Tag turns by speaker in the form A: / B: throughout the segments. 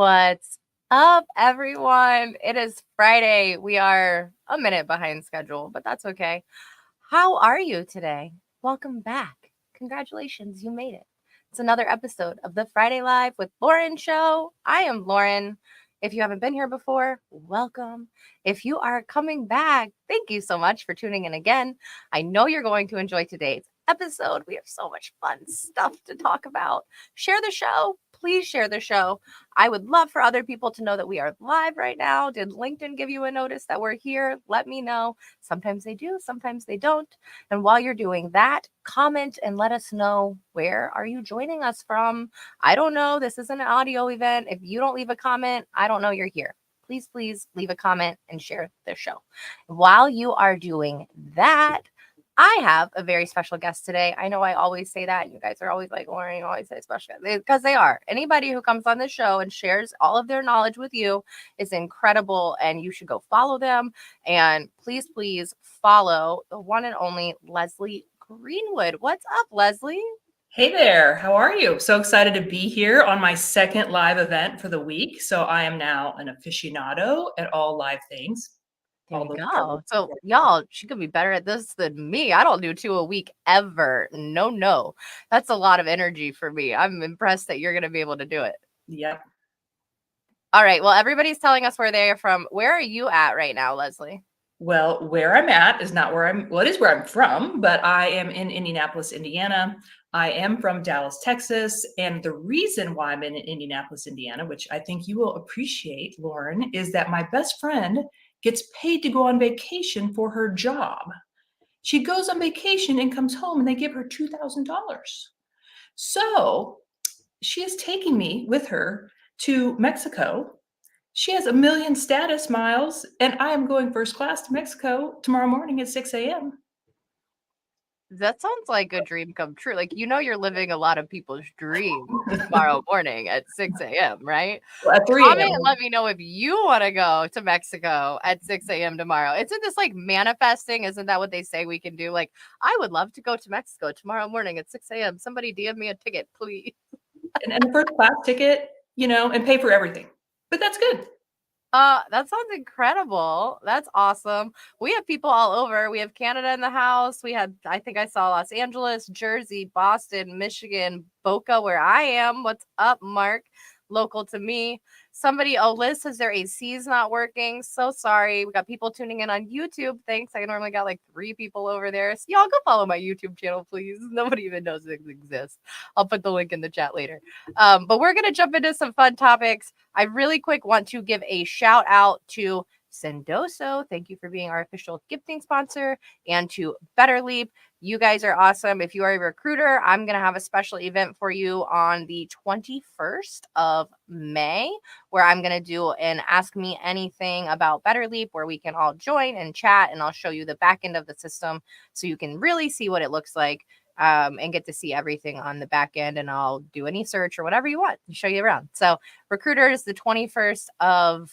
A: What's up, everyone? It is Friday. We are a minute behind schedule, but that's okay. How are you today? Welcome back. Congratulations, you made it. It's another episode of the Friday Live with Lauren show. I am Lauren. If you haven't been here before, welcome. If you are coming back, thank you so much for tuning in again. I know you're going to enjoy today's episode. We have so much fun stuff to talk about. Share the show. Please share the show. I would love for other people to know that we are live right now. Did LinkedIn give you a notice that we're here? Let me know. Sometimes they do, sometimes they don't. And while you're doing that, comment and let us know, where are you joining us from? I don't know. This is an audio event. If you don't leave a comment, I don't know you're here. Please leave a comment and share the show. While you are doing that, I have a very special guest today. I know I always say that. And you guys are always like, Lauren, you always say special guest. Because they are. Anybody who comes on the show and shares all of their knowledge with you is incredible. And you should go follow them. And please follow the one and only Leslie Greenwood. What's up, Leslie?
B: Hey there, how are you? So excited to be here on my second live event for the week. So I am now an aficionado at all live things.
A: There you go. So y'all, she could be better at this than me. I don't do 2 a week ever. No. That's a lot of energy for me. I'm impressed that you're going to be able to do it.
B: Yep.
A: All right. Well, everybody's telling us where they are from. Where are you at right now, Leslie?
B: Well, where I'm at is not where it is where I'm from, but I am in Indianapolis, Indiana. I am from Dallas, Texas. And the reason why I'm in Indianapolis, Indiana, which I think you will appreciate, Lauren, is that my best friend gets paid to go on vacation for her job. She goes on vacation and comes home and they give her $2,000. So she is taking me with her to Mexico. She has 1 million status miles, and I am going first class to Mexico tomorrow morning at 6 a.m.
A: That sounds like a dream come true. Like, you're living a lot of people's dreams tomorrow morning at 6 a.m., right?
B: Well, at 3
A: Comment
B: a.m.
A: and let me know if you want to go to Mexico at 6 a.m. tomorrow. Isn't this like manifesting? Isn't that what they say we can do? Like, I would love to go to Mexico tomorrow morning at 6 a.m. Somebody DM me a ticket, please.
B: And a first class ticket, and pay for everything. But that's good.
A: That sounds incredible. That's awesome. We have people all over. We have Canada in the house. I think I saw Los Angeles, Jersey, Boston, Michigan, Boca, where I am. What's up, Mark? Local to me. Liz says their AC is not working. So sorry. We got people tuning in on YouTube. Thanks. I normally got like 3 people over there. So y'all go follow my YouTube channel, please. Nobody even knows it exists. I'll put the link in the chat later. But we're going to jump into some fun topics. I really quick want to give a shout out to Sendoso. Thank you for being our official gifting sponsor, and to Better Leap. You guys are awesome. If you are a recruiter, I'm going to have a special event for you on the 21st of May, where I'm going to do an Ask Me Anything about Better Leap, where we can all join and chat, and I'll show you the back end of the system so you can really see what it looks like. And get to see everything on the back end, and I'll do any search or whatever you want and show you around. So recruiters, the 21st of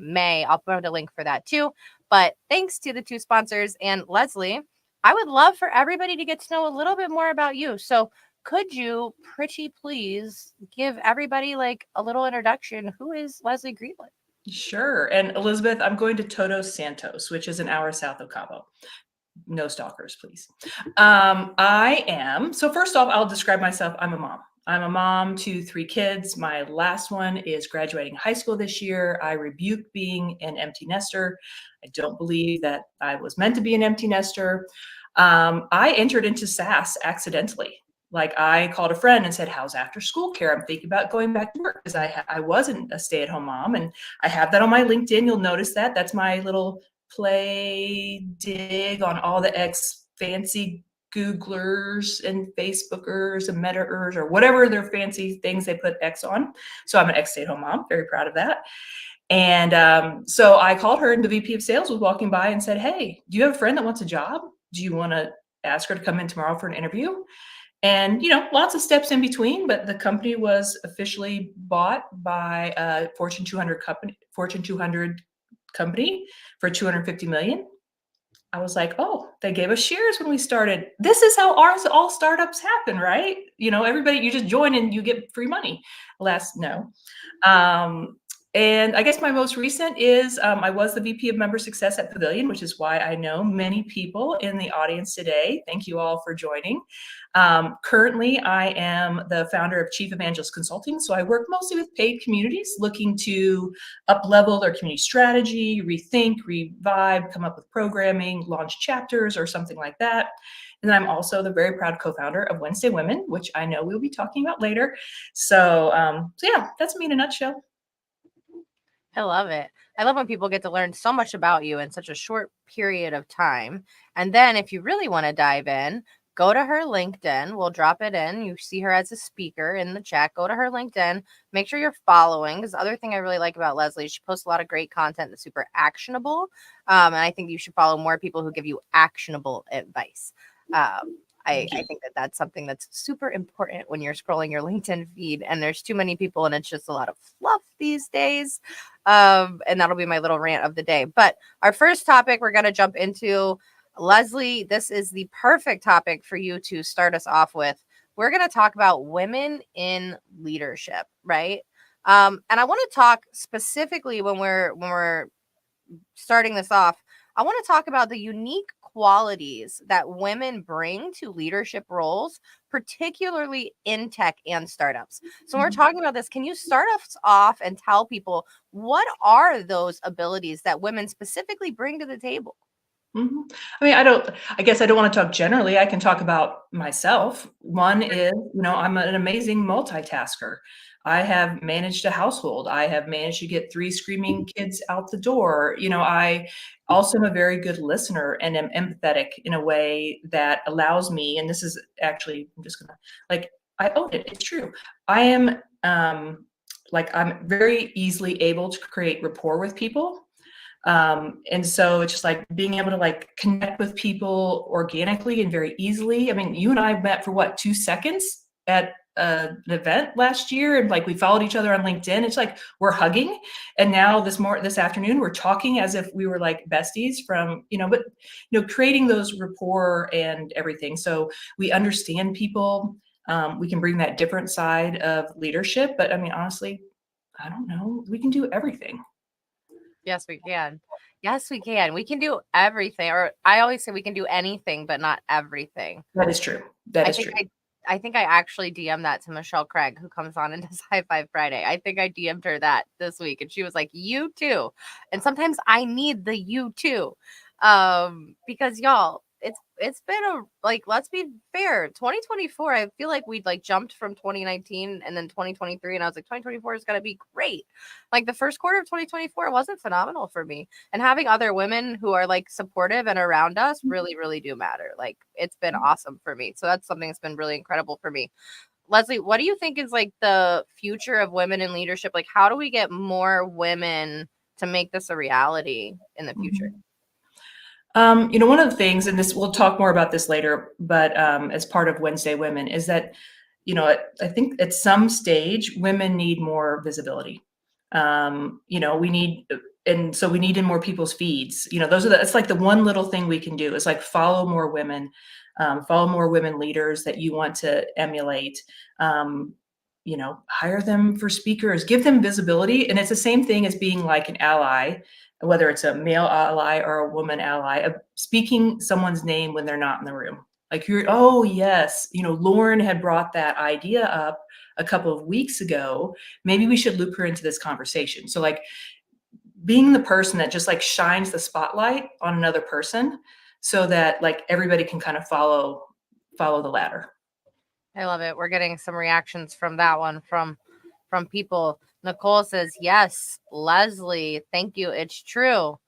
A: May, I'll put a link for that too. But thanks to the 2 sponsors. And Leslie, I would love for everybody to get to know a little bit more about you. So could you pretty please give everybody like a little introduction? Who is Leslie Greenwood?
B: Sure. And Elizabeth, I'm going to Todos Santos, which is an hour south of Cabo. No stalkers, please. So first off, I'll describe myself. I'm a mom. I'm a mom to 3 kids. My last one is graduating high school this year. I rebuke being an empty nester. I don't believe that I was meant to be an empty nester. I entered into SaaS accidentally. Like, I called a friend and said, how's after school care? I'm thinking about going back to work, because I wasn't a stay-at-home mom. And I have that on my LinkedIn. You'll notice that. That's my little play dig on all the fancy Googlers and Facebookers and Metaers or whatever their fancy things they put X on. So I'm an ex-stay-at-home mom, very proud of that. And so I called her, and the VP of sales was walking by and said, hey, do you have a friend that wants a job? Do you want to ask her to come in tomorrow for an interview? And, lots of steps in between, but the company was officially bought by a Fortune 200 company for $250 million. I was like, oh, they gave us shares when we started. This is how all startups happen, right? Everybody, you just join and you get free money. Alas, no. Um, and I guess my most recent is I was the VP of Member Success at Pavilion, which is why I know many people in the audience today. Thank you all for joining. Currently, I am the founder of Chief Evangelist Consulting. So I work mostly with paid communities looking to up-level their community strategy, rethink, revive, come up with programming, launch chapters or something like that. And then I'm also the very proud co-founder of Wednesday Women, which I know we'll be talking about later. So yeah, that's me in a nutshell.
A: I love it. I love when people get to learn so much about you in such a short period of time. And then if you really want to dive in, go to her LinkedIn. We'll drop it in. You see her as a speaker in the chat. Go to her LinkedIn. Make sure you're following. Because the other thing I really like about Leslie, she posts a lot of great content that's super actionable. And I think you should follow more people who give you actionable advice. I think that that's something that's super important when you're scrolling your LinkedIn feed and there's too many people and it's just a lot of fluff these days. And that'll be my little rant of the day. But our first topic we're going to jump into, Leslie, this is the perfect topic for you to start us off with. We're going to talk about women in leadership, right? And I want to talk specifically when we're starting this off, I want to talk about the unique qualities that women bring to leadership roles, particularly in tech and startups. So when we're talking about this, can you start us off and tell people what are those abilities that women specifically bring to the table?
B: Mm-hmm. I mean, I guess I don't want to talk generally. I can talk about myself. One is, I'm an amazing multitasker. I have managed a household. I have managed to get 3 screaming kids out the door. I also am a very good listener and am empathetic in a way that allows me, and this is actually, I'm just gonna, I own it. It's true. I am, I'm very easily able to create rapport with people. And so it's just like being able to connect with people organically and very easily. I mean, you and I met for what, 2 seconds at an event last year, and we followed each other on LinkedIn. It's like we're hugging, and now this afternoon we're talking as if we were like besties from but creating those rapport and everything. So we understand people. We can bring that different side of leadership, but I mean, honestly, I don't know. We can do everything.
A: Yes, we can. Yes, we can. We can do everything. Or I always say we can do anything, but not everything.
B: That is true. That
A: I
B: is
A: think
B: true.
A: I think I actually DM'd that to Michelle Craig, who comes on and does High Five Friday. I think I DM'd her that this week, and she was like, "You too." And sometimes I need the "you too," because y'all, it's been let's be fair. 2024, I feel like we'd jumped from 2019 and then 2023, and I was like, 2024 is gonna be great. Like the first quarter of 2024 wasn't phenomenal for me, and having other women who are supportive and around us really, really do matter. Like it's been awesome for me. So that's something that's been really incredible for me. Leslie, what do you think is the future of women in leadership? Like, how do we get more women to make this a reality in the future?
B: One of the things, and this we'll talk more about this later, but as part of Wednesday Women, is that I think at some stage women need more visibility. We need, and so we need in more people's feeds. It's like the one little thing we can do is follow more women, follow more women leaders that you want to emulate. Hire them for speakers, give them visibility, and it's the same thing as being like an ally, whether it's a male ally or a woman ally, of speaking someone's name when they're not in the room. Oh yes, Lauren had brought that idea up a couple of weeks ago. Maybe we should loop her into this conversation. So being the person that just shines the spotlight on another person so that everybody can kind of follow the ladder.
A: I love it. We're getting some reactions from that one from people. Nicole says, "Yes, Leslie, thank you. It's true."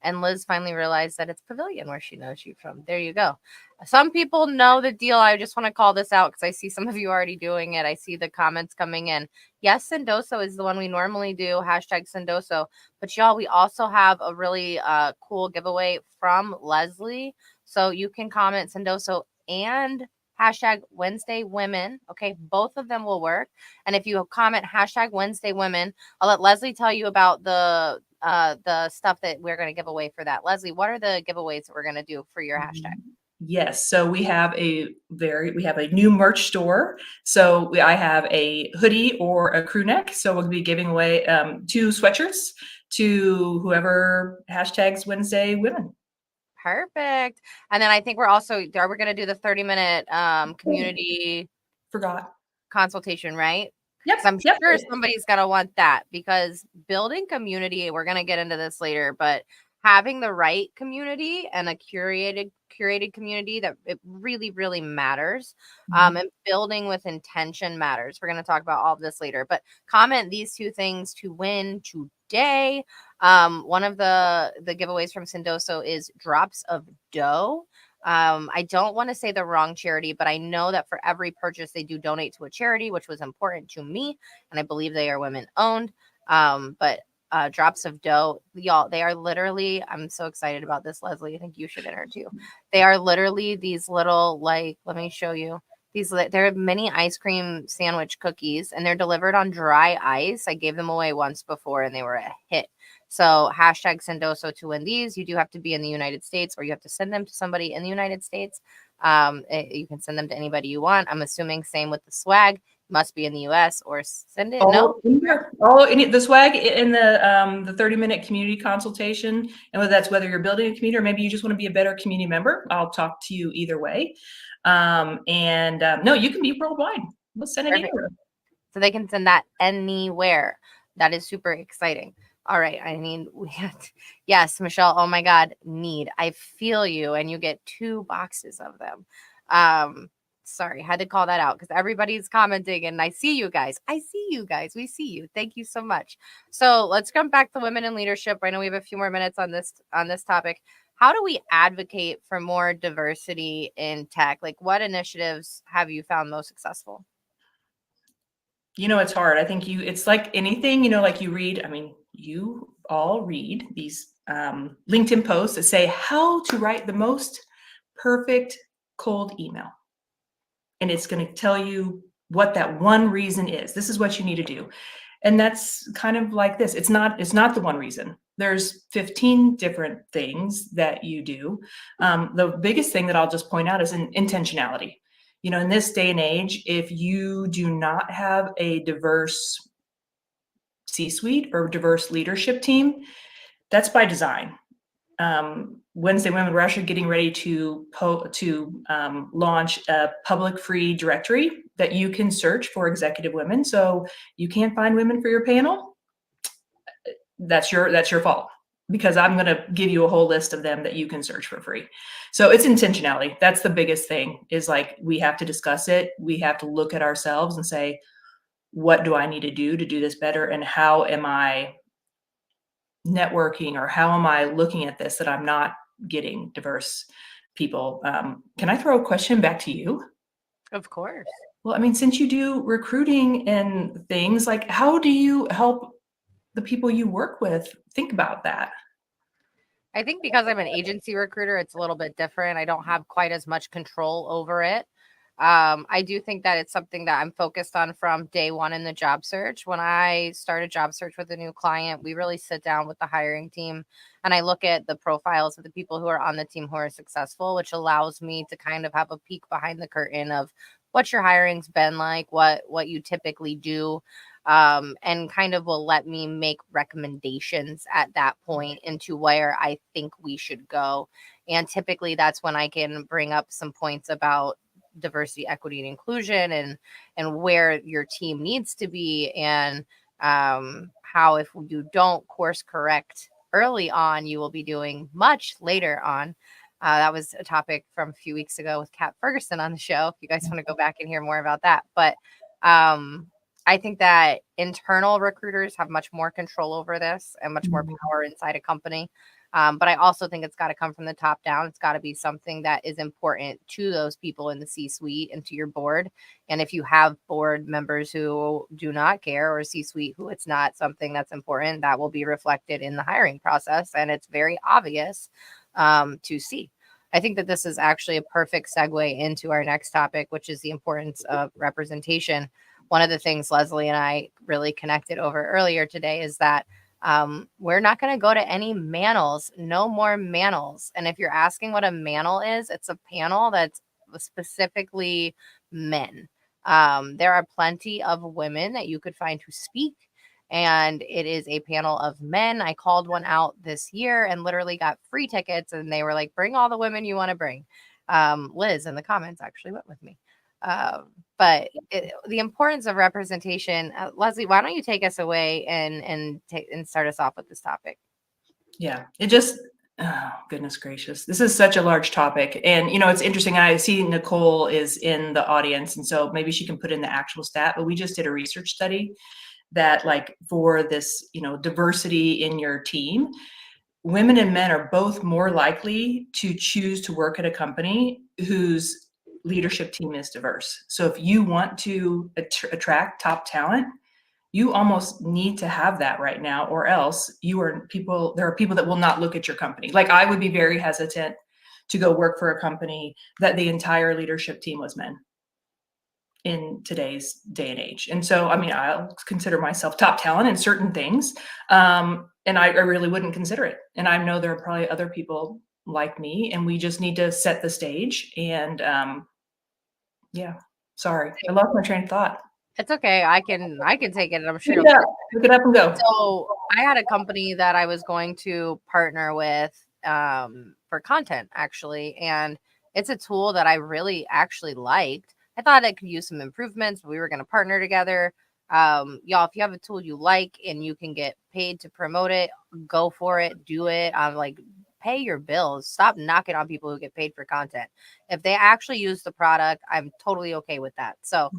A: And Liz finally realized that it's Pavilion where she knows you from. There you go. Some people know the deal. I just want to call this out because I see some of you already doing it. I see the comments coming in. Yes, Sendoso is the one we normally do. Hashtag Sendoso. But y'all, we also have a really cool giveaway from Leslie. So you can comment Sendoso and hashtag Wednesday Women. Okay, both of them will work. And if you comment hashtag Wednesday Women, I'll let Leslie tell you about the the stuff that we're going to give away for that. Leslie, what are the giveaways that we're going to do for your hashtag?
B: Yes, so we have a new merch store. So I have a hoodie or a crew neck. So we'll be giving away 2 sweatshirts to whoever hashtags Wednesday Women.
A: Perfect. And then I think we're going to do the 30-minute community
B: Forgot.
A: consultation, right?
B: Yep.
A: I'm sure somebody's going to want that, because building community, we're going to get into this later, but having the right community and a curated community, that it really, really matters. And building with intention matters. We're going to talk about all of this later, but comment these 2 things to win today. One of the giveaways from Sendoso is drops of dough. I don't want to say the wrong charity, but I know that for every purchase they do donate to a charity, which was important to me, and I believe they are women owned. But drops of dough, y'all, they are literally, I'm so excited about this, Leslie. I think you should enter too. They are literally these little, like, let me show you. They're mini ice cream sandwich cookies, and they're delivered on dry ice. I gave them away once before and they were a hit. So hashtag Sendoso to win these. You do have to be in the United States, or you have to send them to somebody in the United States. You can send them to anybody you want. I'm assuming same with the swag. Must be in the US, or send it.
B: The swag in the 30-minute community consultation, and whether you're building a community or maybe you just want to be a better community member, I'll talk to you either way. No, you can be worldwide. We'll send it anywhere.
A: So they can send that anywhere. That is super exciting. All right. I mean, yes, Michelle. Oh my God. I feel you. And you get 2 boxes of them. Sorry, had to call that out because everybody's commenting and I see you guys. We see you. Thank you so much. So let's come back to women in leadership. I know we have a few more minutes on this topic. How do we advocate for more diversity in tech? Like, what initiatives have you found most successful?
B: It's hard. I think it's like anything, like you read, you all read these LinkedIn posts that say how to write the most perfect cold email. And it's going to tell you what that one reason is. This is what you need to do. And that's kind of like this. It's not the one reason. There's 15 different things that you do. The biggest thing that I'll just point out is intentionality. In this day and age, if you do not have a diverse C-suite or diverse leadership team, that's by design. Wednesday Women, we're actually getting ready to launch a public free directory that you can search for executive women. So you can't find women for your panel. That's your fault, because I'm going to give you a whole list of them that you can search for free. So it's intentionality. That's the biggest thing, is like, we have to discuss it. We have to look at ourselves and say, what do I need to do this better? And how am I networking, or how am I looking at this that I'm not getting diverse people? Can I throw a question back to you?
A: Of course.
B: Well, since you do recruiting and things, like, how do you help the people you work with think about that?
A: I think because I'm an agency recruiter, it's a little bit different. I don't have quite as much control over it. I do think that it's something that I'm focused on from day one in the job search. When I start a job search with a new client, we really sit down with the hiring team and I look at the profiles of the people who are on the team who are successful, which allows me to kind of have a peek behind the curtain of what your hiring's been like, what you typically do. And kind of will let me make recommendations at that point into where I think we should go. And typically that's when I can bring up some points about diversity, equity, and inclusion, and where your team needs to be, and how if you don't course correct early on, you will be doing much later on. That was a topic from a few weeks ago with Kat Ferguson on the show, if you guys want to go back and hear more about that. But I think that internal recruiters have much more control over this and much more power inside a company. But I also think it's got to come from the top down. It's got to be something that is important to those people in the C-suite and to your board. And if you have board members who do not care, or C-suite who it's not something that's important, that will be reflected in the hiring process. And it's very obvious to see. I think that this is actually a perfect segue into our next topic, which is the importance of representation. One of the things Leslie and I really connected over earlier today is that We're not going to go to any manels, no more manels. And if you're asking what a manel is, it's a panel that's specifically men. There are plenty of women that you could find who speak, and it is a panel of men. I called one out this year and literally got free tickets, and they were like, bring all the women you want to bring. Liz in the comments actually went with me. But the importance of representation, Leslie, why don't you take us away and start us off with this topic?
B: Yeah, it just, oh, goodness gracious. This is such a large topic. And, it's interesting. I see Nicole is in the audience, and so maybe she can put in the actual stat, but we just did a research study that, like, for this, diversity in your team, women and men are both more likely to choose to work at a company whose leadership team is diverse. So if you want to attract top talent, you almost need to have that right now, or else there are people that will not look at your company. Like, I would be very hesitant to go work for a company that the entire leadership team was men in today's day and age. And so, I mean, I'll consider myself top talent in certain things. And I really wouldn't consider it. And I know there are probably other people like me, and we just need to set the stage. And yeah, sorry, I lost my train of thought.
A: It's okay. I can take it, and I'm sure.
B: Look it up and go.
A: So I had a company that I was going to partner with for content, actually, and it's a tool that I really actually liked. I thought it could use some improvements, but we were going to partner together. Y'all, if you have a tool you like and you can get paid to promote it, go for it, do it. Like, pay your bills. Stop knocking on people who get paid for content. If they actually use the product, I'm totally okay with that. So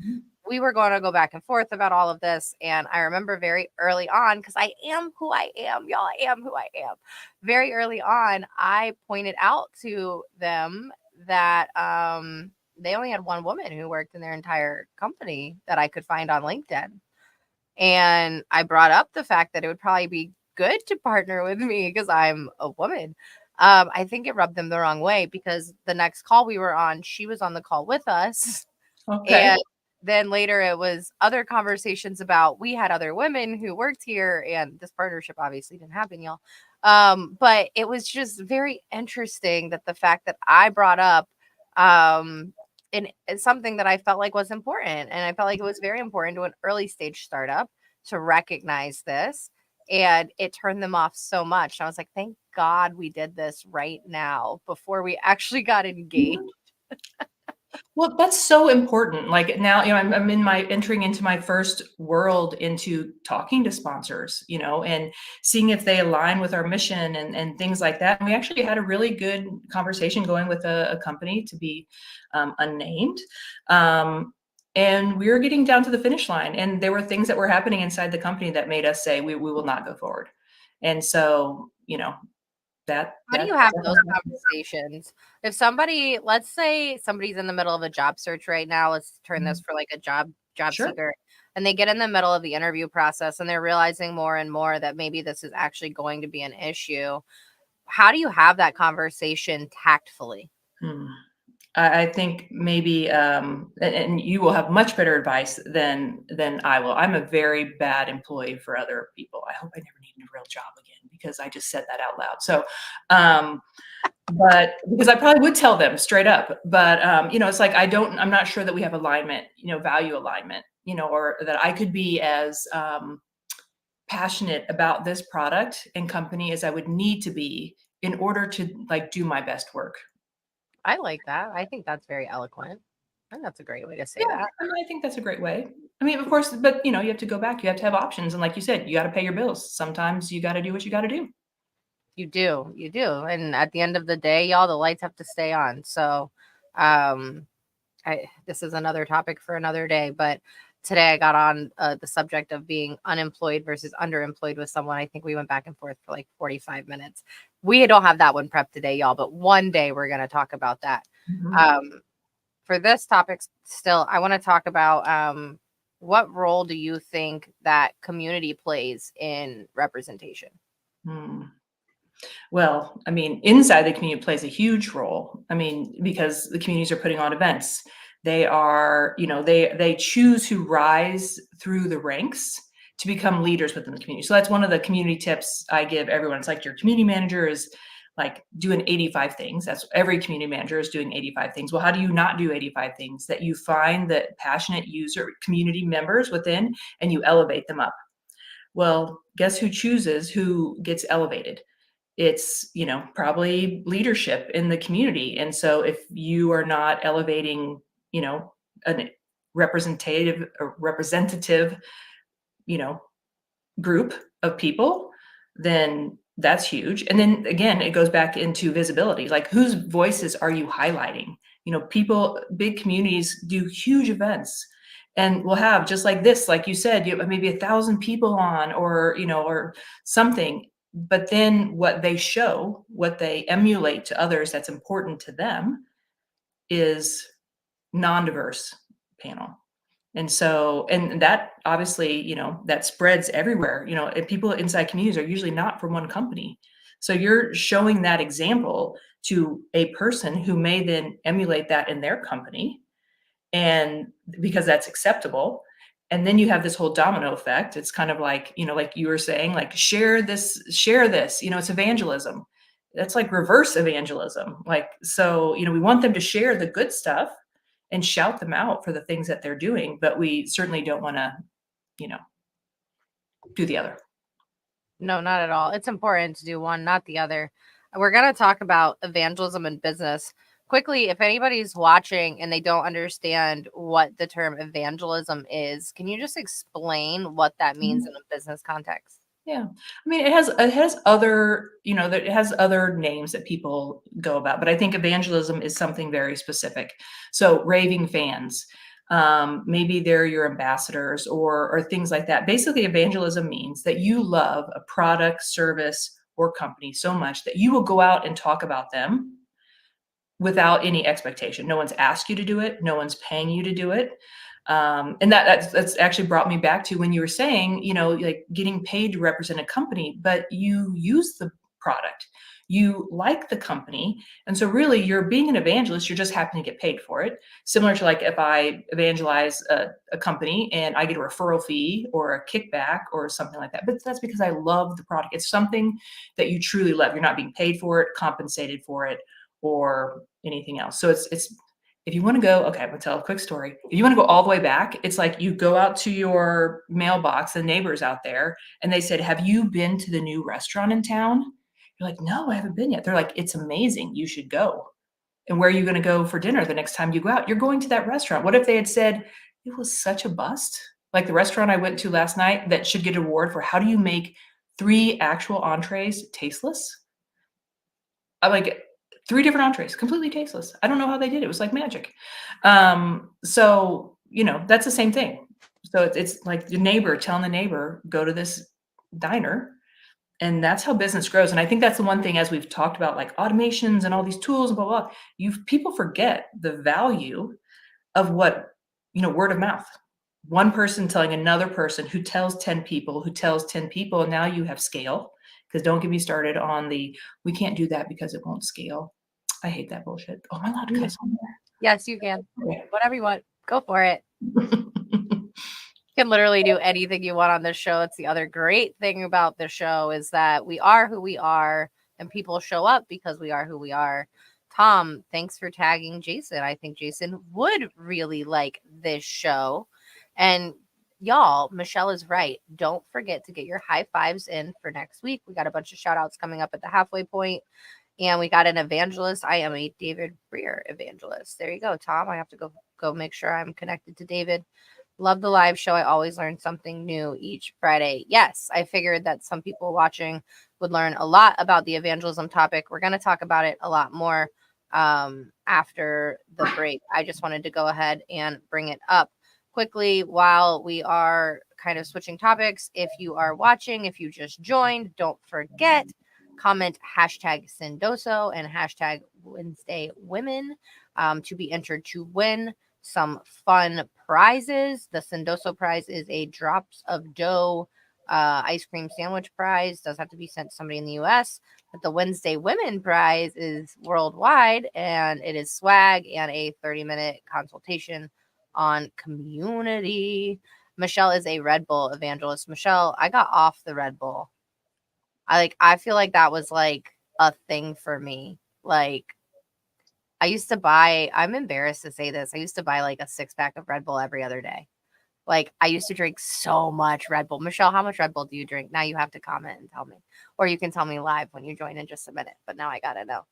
A: we were going to go back and forth about all of this. And I remember very early on, because I am who I am, y'all, I am who I am. Very early on, I pointed out to them that they only had one woman who worked in their entire company that I could find on LinkedIn. And I brought up the fact that it would probably be good to partner with me because I'm a woman. I think it rubbed them the wrong way, because the next call we were on, she was on the call with us.
B: Okay.
A: And then later it was other conversations about, we had other women who worked here, and this partnership obviously didn't happen, y'all. But it was just very interesting that the fact that I brought up and it's something that I felt like was important. And I felt like it was very important to an early stage startup to recognize this. And it turned them off so much. I was like, thank God we did this right now before we actually got engaged.
B: Well, that's so important. Like, now, I'm entering into my first world into talking to sponsors, and seeing if they align with our mission and things like that. And we actually had a really good conversation going with a company, to be unnamed. And we were getting down to the finish line, and there were things that were happening inside the company that made us say, we will not go forward. And so,
A: how do you have those conversations? If somebody, let's say somebody's in the middle of a job search right now, let's turn this for like a job
B: Sure.
A: seeker, and they get in the middle of the interview process and they're realizing more and more that maybe this is actually going to be an issue. How do you have that conversation tactfully?
B: I think maybe, and you will have much better advice than I will. I'm a very bad employee for other people. I hope I never need a real job again, because I just said that out loud. So, but because I probably would tell them straight up, but it's like, I'm not sure that we have alignment, value alignment, or that I could be as passionate about this product and company as I would need to be in order to, like, do my best work.
A: I like that. I think that's very eloquent. I think that's a great way to say that.
B: I think that's a great way. I mean, of course, but you have to go back. You have to have options, and like you said, you got to pay your bills. Sometimes you got to do what you got to do.
A: You do. And at the end of the day, y'all, the lights have to stay on. So, this is another topic for another day, but today I got on the subject of being unemployed versus underemployed with someone. I think we went back and forth for like 45 minutes. We don't have that one prepped today, y'all, but one day we're going to talk about that. For this topic still, I want to talk about what role do you think that community plays in representation?
B: Well, I mean, inside the community plays a huge role. I mean, because the communities are putting on events. They are, they choose who rise through the ranks to become leaders within the community. So that's one of the community tips I give everyone. It's like your community manager is like doing 85 things. That's every community manager is doing 85 things. Well, how do you not do 85 things? That you find the passionate user community members within and you elevate them up. Well, guess who chooses who gets elevated? It's, probably leadership in the community. And so if you are not elevating, a representative, you know, group of people, then that's huge. And then again, it goes back into visibility. Like, whose voices are you highlighting? People, big communities do huge events, and we'll have, just like this, like you said, you have maybe 1,000 people on, or something. But then what they show, what they emulate to others that's important to them, is non-diverse panel. And so, and that obviously, that spreads everywhere, and people inside communities are usually not from one company. So you're showing that example to a person who may then emulate that in their company, and because that's acceptable. And then you have this whole domino effect. It's kind of like, like you were saying, like, share this, it's evangelism. That's like reverse evangelism. Like, so, we want them to share the good stuff and shout them out for the things that they're doing, but we certainly don't want to, do the other.
A: No, not at all. It's important to do one, not the other. We're going to talk about evangelism in business. Quickly, if anybody's watching and they don't understand what the term evangelism is, can you just explain what that means in a business context?
B: Yeah. I mean, it has other, it has other names that people go about, but I think evangelism is something very specific. So raving fans, maybe they're your ambassadors or things like that. Basically, evangelism means that you love a product, service, or company so much that you will go out and talk about them without any expectation. No one's asked you to do it. No one's paying you to do it. And that's actually brought me back to when you were saying, like getting paid to represent a company, but you use the product, you like the company. And so really you're being an evangelist, you're just happy to get paid for it. Similar to like if I evangelize a company and I get a referral fee or a kickback or something like that, but that's because I love the product. It's something that you truly love. You're not being paid for it, compensated for it, or anything else. So it's if you want to go, okay, I'm gonna tell a quick story. If you want to go all the way back, it's like you go out to your mailbox, the neighbors out there, and they said, "Have you been to the new restaurant in town?" You're like, "No, I haven't been yet." They're like, "It's amazing. You should go." And where are you going to go for dinner the next time you go out? You're going to that restaurant. What if they had said, "It was such a bust"? Like the restaurant I went to last night that should get an award for how do you make 3 actual entrees tasteless? I'm like, 3 different entrees, completely tasteless. I don't know how they did it. It was like magic. So, that's the same thing. So it's like the neighbor telling the neighbor, go to this diner. And that's how business grows. And I think that's the one thing, as we've talked about, like automations and all these tools, blah, blah, people forget the value of what, word of mouth. One person telling another person who tells 10 people, who tells 10 people, and now you have scale. Because don't get me started on we can't do that because it won't scale. I hate that bullshit. Oh, am I allowed to cuss on there?
A: Yes, you can.
B: Okay.
A: Whatever you want. Go for it. You can literally do anything you want on this show. It's the other great thing about the show is that we are who we are and people show up because we are who we are. Tom, thanks for tagging Jason. I think Jason would really like this show. And y'all, Michelle is right. Don't forget to get your high fives in for next week. We got a bunch of shout outs coming up at the halfway point. And we got an evangelist. I am a David Breer evangelist. There you go, Tom. I have to go make sure I'm connected to David. Love the live show. I always learn something new each Friday. Yes, I figured that some people watching would learn a lot about the evangelism topic. We're going to talk about it a lot more after the break. I just wanted to go ahead and bring it up quickly while we are kind of switching topics. If you are watching, if you just joined, don't forget, comment hashtag Sendoso and hashtag Wednesday Women to be entered to win some fun prizes. The Sendoso prize is a drops of dough ice cream sandwich prize. Does have to be sent to somebody in the US. But the Wednesday Women prize is worldwide, and it is swag and a 30-minute consultation on community. Michelle is a Red Bull evangelist. Michelle, I got off the Red Bull. I feel like that was like a thing for me. Like I used to buy, I'm embarrassed to say this. I used to buy like a 6-pack of Red Bull every other day. Like I used to drink so much Red Bull. Michelle, how much Red Bull do you drink? Now you have to comment and tell me. Or you can tell me live when you join in just a minute. But now I gotta know.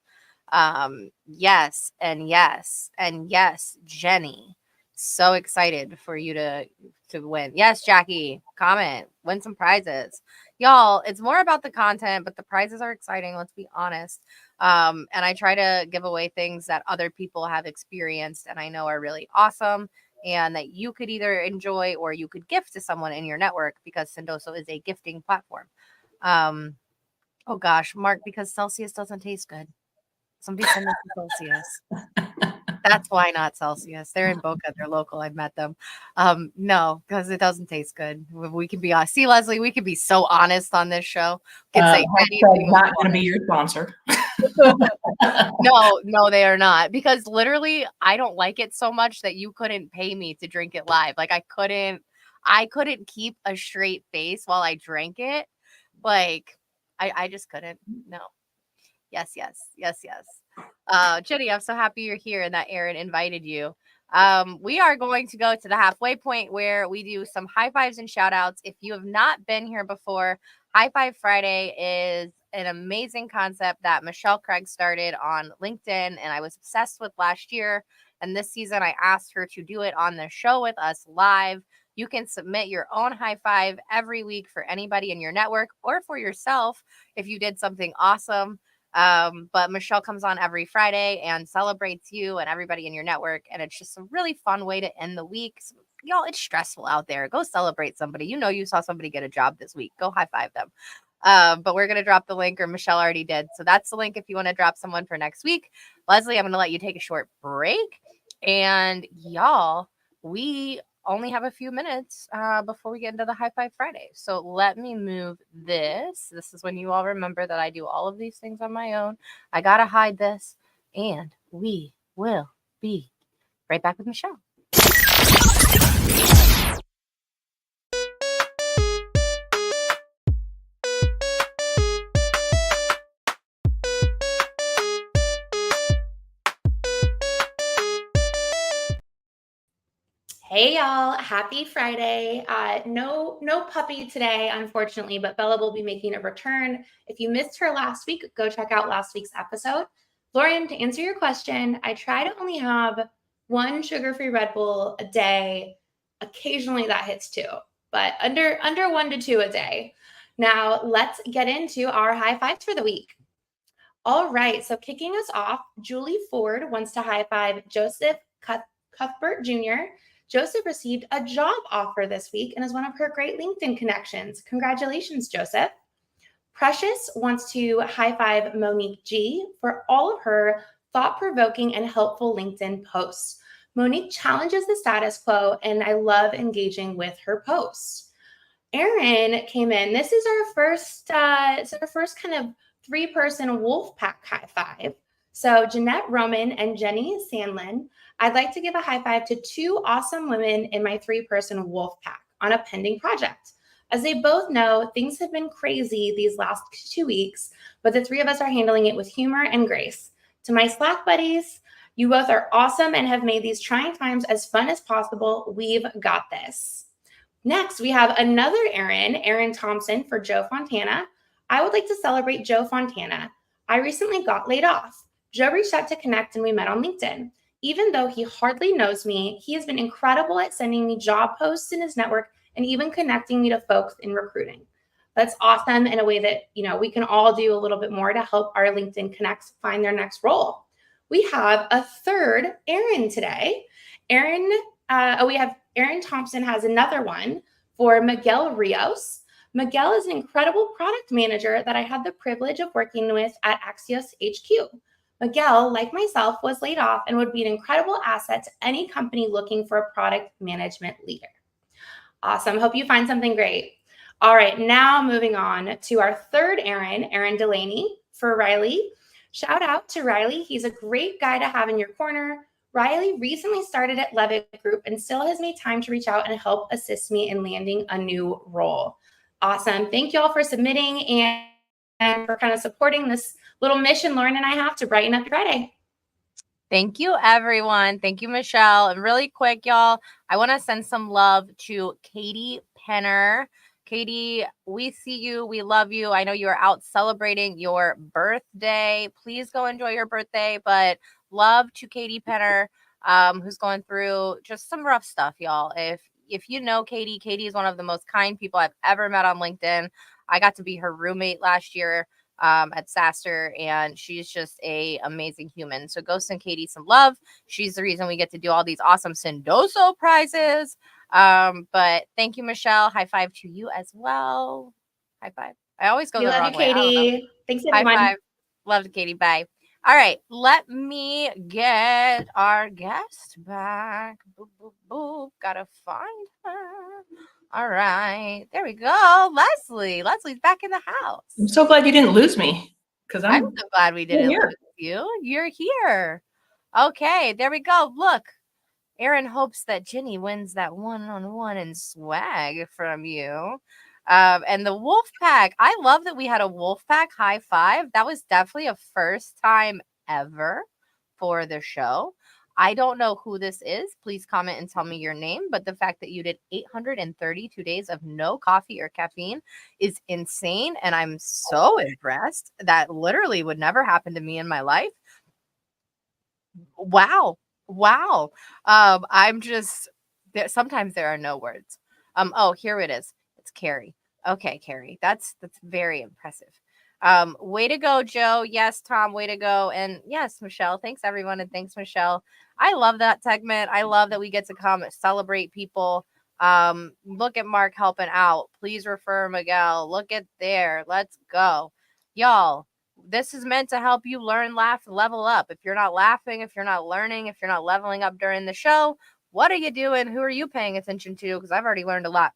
A: Yes, and yes, and yes, Jenny. So excited for you to win. Yes, Jackie, comment, win some prizes. Y'all, it's more about the content, but the prizes are exciting, let's be honest. And I try to give away things that other people have experienced and I know are really awesome and that you could either enjoy or you could gift to someone in your network because Sendoso is a gifting platform. Oh gosh, Mark, because Celsius doesn't taste good. Somebody send us to Celsius. That's why not Celsius. They're in Boca. They're local. I've met them. No, because it doesn't taste good. We can be honest. See, Leslie, we can be so honest on this show. We can say anything.
B: Not going to be your sponsor.
A: No, they are not. Because literally, I don't like it so much that you couldn't pay me to drink it live. Like I couldn't keep a straight face while I drank it. Like I just couldn't. No. Yes. Jenny, I'm so happy you're here and that Aaron invited you. We are going to go to the halfway point where we do some high fives and shout outs. If you have not been here before, High Five Friday is an amazing concept that Michelle Craig started on LinkedIn and I was obsessed with last year. And this season, I asked her to do it on the show with us live. You can submit your own high five every week for anybody in your network or for yourself if you did something awesome. But Michelle comes on every Friday and celebrates you and everybody in your network. And it's just a really fun way to end the week. So, y'all, it's stressful out there. Go celebrate somebody. You know, you saw somebody get a job this week. Go high five them. But we're going to drop the link, or Michelle already did. So that's the link if you want to drop someone for next week. Leslie, I'm going to let you take a short break. And y'all, we only have a few minutes before we get into the High Five Friday. So let me move this. This is when you all remember that I do all of these things on my own. I got to hide this. And we will be right back with Michelle.
C: Hey y'all, happy Friday. No puppy today, unfortunately, but Bella will be making a return. If you missed her last week, go check out last week's episode. Lauren, to answer your question, I try to only have one sugar-free Red Bull a day. Occasionally that hits 2, but under 1 to 2 a day. Now let's get into our high fives for the week. All right, so kicking us off, Julie Ford wants to high five Joseph Cuthbert Jr. Joseph received a job offer this week and is one of her great LinkedIn connections. Congratulations, Joseph. Precious wants to high five Monique G for all of her thought-provoking and helpful LinkedIn posts. Monique challenges the status quo, and I love engaging with her posts. Erin came in. This is our first kind of 3-person wolf pack high five. So Jeanette Roman and Jenny Sandlin, I'd like to give a high five to 2 awesome women in my 3-person wolf pack on a pending project. As they both know, things have been crazy these last 2 weeks, but the 3 of us are handling it with humor and grace. To my Slack buddies, you both are awesome and have made these trying times as fun as possible. We've got this. Next, we have another Erin Thompson for Joe Fontana. I would like to celebrate Joe Fontana. I recently got laid off. Joe reached out to connect and we met on LinkedIn. Even though he hardly knows me, he has been incredible at sending me job posts in his network and even connecting me to folks in recruiting. That's awesome in a way that, we can all do a little bit more to help our LinkedIn connects find their next role. We have a third Erin today. We have Erin Thompson has another one for Miguel Rios. Miguel is an incredible product manager that I had the privilege of working with at Axios HQ. Miguel, like myself, was laid off and would be an incredible asset to any company looking for a product management leader. Awesome. Hope you find something great. All right, now moving on to our third Aaron Delaney for Riley. Shout out to Riley. He's a great guy to have in your corner. Riley recently started at Levitt Group and still has made time to reach out and help assist me in landing a new role. Awesome. Thank you all for submitting and for kind of supporting this little mission Lauren and I have to brighten up Friday.
A: Thank you, everyone. Thank you, Michelle. And really quick, y'all, I want to send some love to Katie Penner. Katie, we see you. We love you. I know you are out celebrating your birthday. Please go enjoy your birthday. But love to Katie Penner, who's going through just some rough stuff, y'all. If you know Katie, Katie is one of the most kind people I've ever met on LinkedIn. I got to be her roommate last year at SaaStr, and she's just a amazing human. So go send Katie some love. She's the reason we get to do all these awesome Sendoso prizes. But thank you, Michelle. High five to you as well. High five. I always go
C: We
A: the
C: love
A: wrong
C: you,
A: way.
C: Katie. Thanks, everyone.
A: High five. Love to Katie. Bye. All right, let me get our guest back. Boop, boop, boop. Gotta find her. All right, there we go. Leslie. Leslie's back in the house.
B: I'm so glad you didn't lose me, because
A: I'm so glad we didn't
B: here.
A: lose you. You're here. Okay, there we go. Look, Aaron hopes that Ginny wins that one-on-one and swag from you. And the wolf pack. I love that we had a wolf pack high five. That was definitely a first time ever for the show. I don't know who this is. Please comment and tell me your name. But the fact that you did 832 days of no coffee or caffeine is insane. And I'm so impressed. That literally would never happen to me in my life. Wow. I'm just, sometimes there are no words. Oh, here it is. It's Carrie. Okay, Carrie. That's very impressive. Way to go, Joe. Yes, Tom, way to go. And yes, Michelle. Thanks, everyone. And thanks, Michelle. I love that segment. I love that we get to come celebrate people. Look at Mark helping out. Please refer Miguel. Look at there. Let's go. Y'all, this is meant to help you learn, laugh, level up. If you're not laughing, if you're not learning, if you're not leveling up during the show, what are you doing? Who are you paying attention to? Because I've already learned a lot.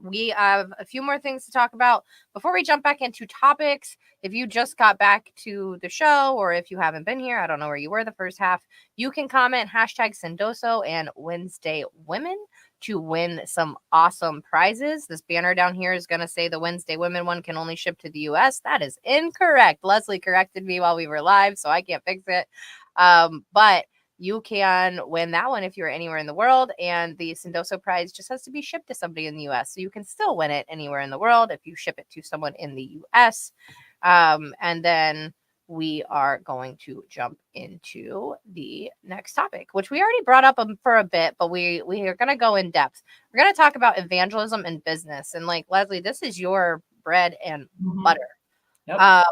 A: We have a few more things to talk about before we jump back into topics. If you just got back to the show, or if you haven't been here, I don't know where you were the first half, you can comment hashtag Sendoso and Wednesday Women to win some awesome prizes. This banner down here is going to say the Wednesday Women one can only ship to the US. That is incorrect. Leslie corrected me while we were live, so I can't fix it. But you can win that one if you're anywhere in the world. And the Sendoso prize just has to be shipped to somebody in the US. So you can still win it anywhere in the world if you ship it to someone in the US. And then we are going to jump into the next topic, which we already brought up for a bit, but we are going to go in depth. We're going to talk about evangelism and business. And like, Leslie, this is your bread and butter.
B: Yep.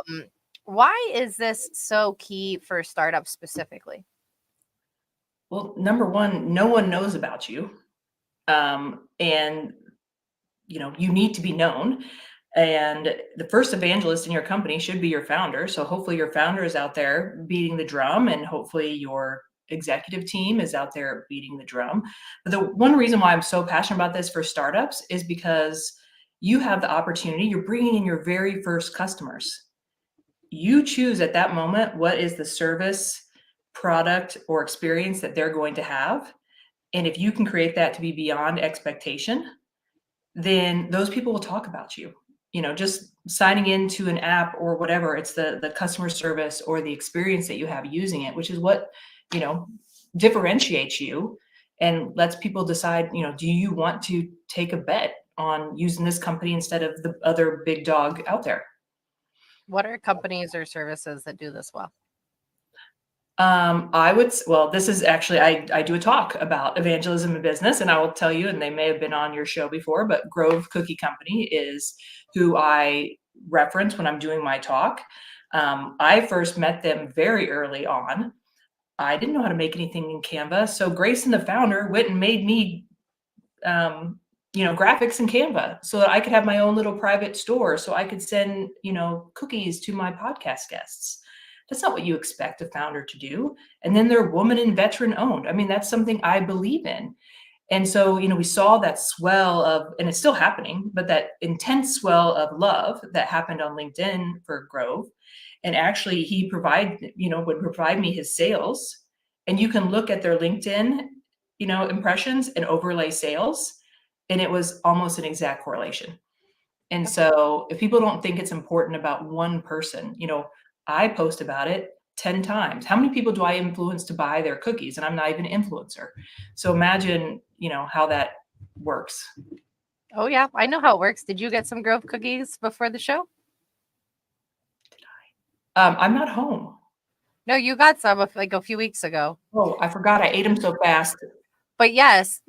A: Why is this so key for startups specifically?
B: Well, number one, no one knows about you. And, you need to be known. And the first evangelist in your company should be your founder. So hopefully your founder is out there beating the drum, and hopefully your executive team is out there beating the drum. But the one reason why I'm so passionate about this for startups is because you have the opportunity, you're bringing in your very first customers. You choose at that moment what is the service, product, or experience that they're going to have. And if you can create that to be beyond expectation, then those people will talk about you. Just signing into an app or whatever, it's the customer service or the experience that you have using it, which is what, differentiates you and lets people decide, do you want to take a bet on using this company instead of the other big dog out there?
A: What are companies or services that do this well?
B: This is actually, I do a talk about evangelism and business, and I will tell you, and they may have been on your show before, but Grove Cookie Company is who I reference when I'm doing my talk. I first met them very early on. I didn't know how to make anything in Canva. So Grace and the founder went and made me, graphics in Canva so that I could have my own little private store, so I could send, cookies to my podcast guests. That's not what you expect a founder to do. And then they're woman and veteran owned. I mean, that's something I believe in. And so, we saw that swell of, and it's still happening, but that intense swell of love that happened on LinkedIn for Grove. And actually he would provide me his sales. And you can look at their LinkedIn, impressions and overlay sales, and it was almost an exact correlation. And so if people don't think it's important about one person, I post about it 10 times. How many people do I influence to buy their cookies? And I'm not even an influencer. So imagine, how that works.
A: Oh yeah, I know how it works. Did you get some Grove cookies before the show?
B: I'm not home.
A: No, you got some like a few weeks ago.
B: Oh, I forgot. I ate them so fast.
A: But yes,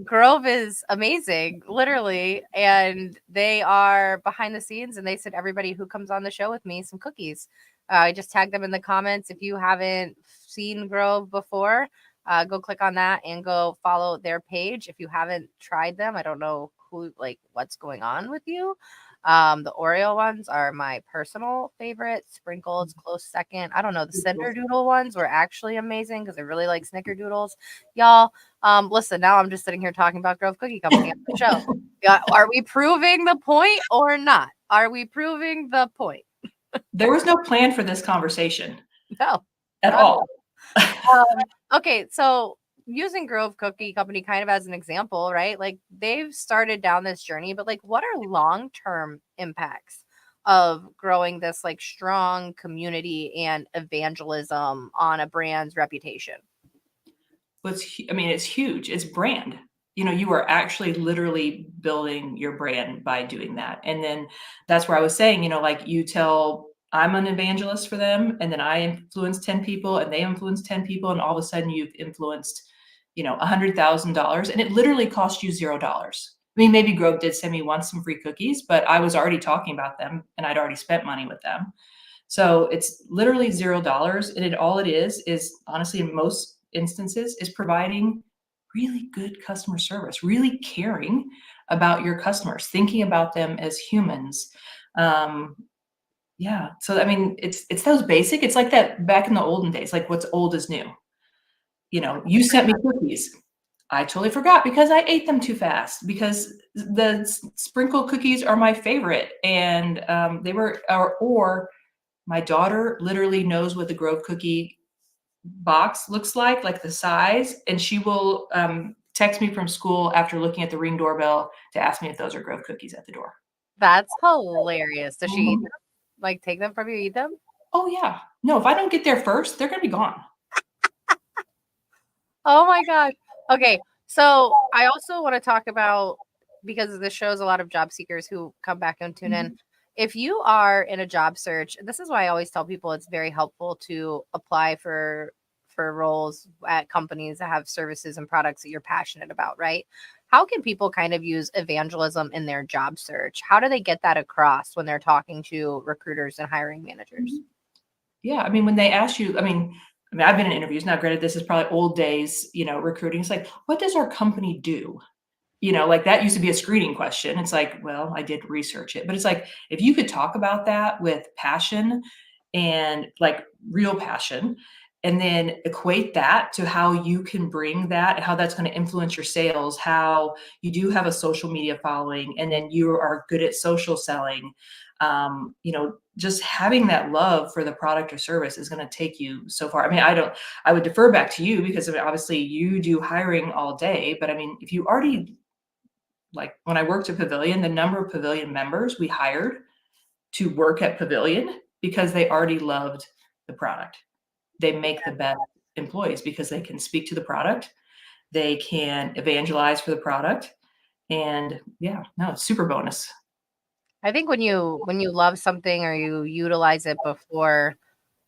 A: Grove is amazing, literally, and they are behind the scenes. And they sent everybody who comes on the show with me some cookies. I just tagged them in the comments. If you haven't seen Grove before, go click on that and go follow their page. If you haven't tried them, I don't know what's going on with you. The Oreo ones are my personal favorite. Sprinkled close second. I don't know. The Snickerdoodle ones were actually amazing because I really like Snickerdoodles. Y'all, listen, now I'm just sitting here talking about Grove Cookie Company on the show. Yeah, are we proving the point or not? Are we proving the point?
B: There was no plan for this conversation.
A: No.
B: At all.
A: Okay, so using Grove Cookie Company kind of as an example, right? Like they've started down this journey, but like what are long-term impacts of growing this like strong community and evangelism on a brand's reputation?
B: It's huge. It's brand. You are actually literally building your brand by doing that. And then that's where I was saying, like you tell I'm an evangelist for them, and then I influence 10 people and they influence 10 people, and all of a sudden you've influenced, $100,000, and it literally cost you $0. I mean, maybe Grove did send me once some free cookies, but I was already talking about them and I'd already spent money with them. So it's literally $0. And all it is honestly, in most instances, is providing really good customer service, really caring about your customers, thinking about them as humans. Yeah. So, it's those basic, it's like that back in the olden days, like what's old is new. You sent me cookies. I totally forgot because I ate them too fast, because the sprinkle cookies are my favorite. And they were, or my daughter literally knows what the Grove cookie box looks like the size, and she will text me from school after looking at the Ring doorbell to ask me if those are Grove cookies at the door.
A: That's hilarious. Does she eat them? Like take them from you, eat them?
B: Oh yeah. No, if I don't get there first, they're gonna be gone.
A: Oh my gosh. Okay. So I also want to talk about, because this shows a lot of job seekers who come back and tune in. If you are in a job search, this is why I always tell people it's very helpful to apply for roles at companies that have services and products that you're passionate about, right? How can people kind of use evangelism in their job search? How do they get that across when they're talking to recruiters and hiring managers?
B: Yeah, when they ask you, I've been in interviews. Now, granted, this is probably old days, recruiting. It's like, what does our company do? Like that used to be a screening question. It's like, well, I did research it, but it's like, if you could talk about that with passion and like real passion, and then equate that to how you can bring that, how that's going to influence your sales, how you do have a social media following, and then you are good at social selling. Just having that love for the product or service is going to take you so far. I would defer back to you because obviously you do hiring all day, but if you already, like when I worked at Pavilion, the number of Pavilion members we hired to work at Pavilion because they already loved the product. They make the best employees because they can speak to the product. They can evangelize for the product. And yeah, no, it's super bonus.
A: I think when you love something or you utilize it before,